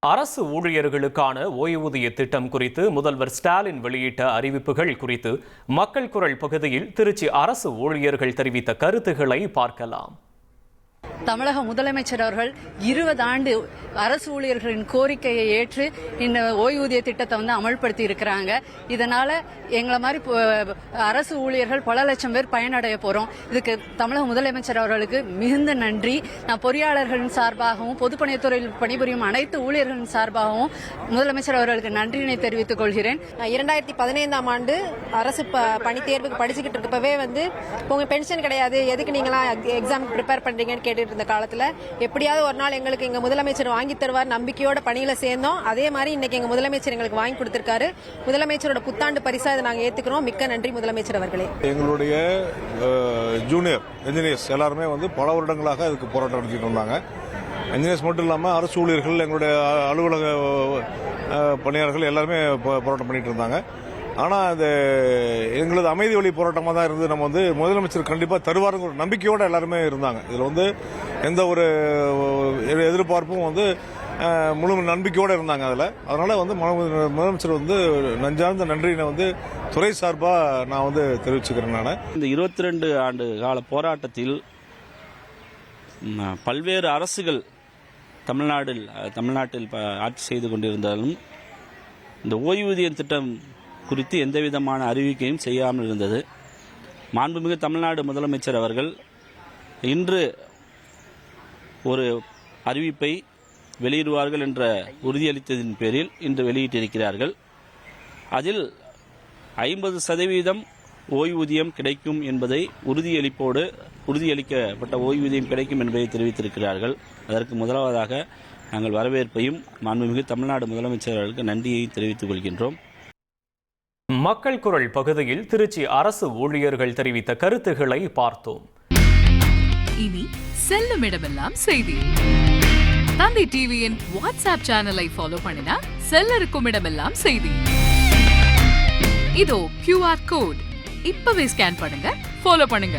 அரசு ஊழியர்களுக்கான ஓய்வூதிய திட்டம் குறித்து முதல்வர் ஸ்டாலின் வெளியிட்ட அறிவிப்புகள் குறித்து மக்கள் குரல் பகுதியில் திருச்சி அரசு ஊழியர்கள் தெரிவித்த கருத்துக்களை பார்க்கலாம். தமிழக முதலமைச்சர் அவர்கள் 20 ஆண்டு அரசு ஊழியர்களின் கோரிக்கையை ஏற்று இந்த ஓய்வூதிய திட்டத்தை அமல்படுத்தி இருக்கிறாங்க. இதனால எங்களை மாதிரி அரசு ஊழியர்கள் பல லட்சம் பேர் பயனடைய போறோம். இதுக்கு தமிழக முதலமைச்சர் அவர்களுக்கு மிகுந்த நன்றி. நான் பொறியாளர்களின் சார்பாகவும் பொதுப்பணித்துறையில் பணிபுரியும் அனைத்து ஊழியர்களின் சார்பாகவும் முதலமைச்சர் அவர்களுக்கு நன்றியினை தெரிவித்துக் கொள்கிறேன். 2015ஆம் ஆண்டு அரசு பணி தேர்வுக்கு படிச்சுக்கிட்டு இருக்கப்பவே உங்க பென்ஷன் கிடையாது, எதுக்கு நீங்களா எக்ஸாம் ப்ரிப்பேர் பண்றீங்கன்னு கேட்டுட்டு இருந்த காலத்துல எப்படியாவது ஒரு நாள் எங்களுக்கு எங்க முதலமைச்சர் வாங்கி தருவார் நம்பிக்கையோட பணியில சேர்ந்தோம். அதே மாதிரி இன்னைக்கு எங்க முதலமைச்சர் எங்களுக்கு வாங்கி கொடுத்திருக்காரு. முதலமைச்சரோட புத்தாண்டு பரிசா இதை நாங்க ஏத்துக்கிறோம். மிக்க நன்றி முதலமைச்சர் அவர்களே. எங்களுடைய ஜூனியர் இன்ஜினியர்ஸ் எல்லாருமே பல வருடங்களாக அதுக்கு போராட்டம் நடத்திட்டு வந்தாங்க. இன்ஜினியர்ஸ் மட்டும் இல்லாமல் அரசு ஊழியர்கள், எங்களுடைய அலுவலக பணியாளர்கள் எல்லாருமே போராட்டம் பண்ணிட்டு இருந்தாங்க. ஆனால் அது எங்களது அமைதி வழி போராட்டமாக தான் இருந்து நம்ம முதலமைச்சர் கண்டிப்பாக தருவாருங்கிற ஒரு நம்பிக்கையோடு எல்லாருமே இருந்தாங்க. இதில் எந்த ஒரு எதிர்பார்ப்பும் முழு நம்பிக்கையோடு இருந்தாங்க. அதனால முதலமைச்சர் நெஞ்சார்ந்த நன்றியினை துறை சார்பாக நான் தெரிவிச்சுக்கிறேன். நான் இந்த 22 ஆண்டு கால போராட்டத்தில் பல்வேறு அரசுகள் தமிழ்நாட்டில் ஆட்சி செய்து கொண்டிருந்தாலும் இந்த ஓய்வூதிய திட்டம் குறித்து எந்தவிதமான அறிவிக்கையும் செய்யாமல் இருந்தது. மாண்புமிகு தமிழ்நாடு முதலமைச்சர் அவர்கள் இன்று ஒரு அறிவிப்பை வெளியிடுவார்கள் என்ற உறுதியளித்ததின் பேரில் இன்று வெளியிட்டிருக்கிறார்கள். அதில் 50% ஓய்வூதியம் கிடைக்கும் என்பதை உறுதியளிக்கப்பட்ட ஓய்வூதியம் கிடைக்கும் என்பதை தெரிவித்திருக்கிறார்கள். அதற்கு முதலாவதாக நாங்கள் வரவேற்பையும் மாண்புமிகு தமிழ்நாடு முதலமைச்சர் அவர்களுக்கு நன்றியை தெரிவித்துக் கொள்கின்றோம். மக்கள் குரல் பகுதியில் திருச்சி அரசு ஊழியர்கள் தெரிவித்த கருத்துக்களை பார்த்தோம். இனி செல்லும் இடமெல்லாம் செய்தி. தந்தை டிவியின் வாட்ஸ்அப் சேனலை ஃபாலோ பண்ணினா செல்ல இருக்கும் இடமெல்லாம் செய்தி. இதோ QR கோட் இப்பவே ஸ்கேன் பண்ணுங்க, ஃபாலோ பண்ணுங்க.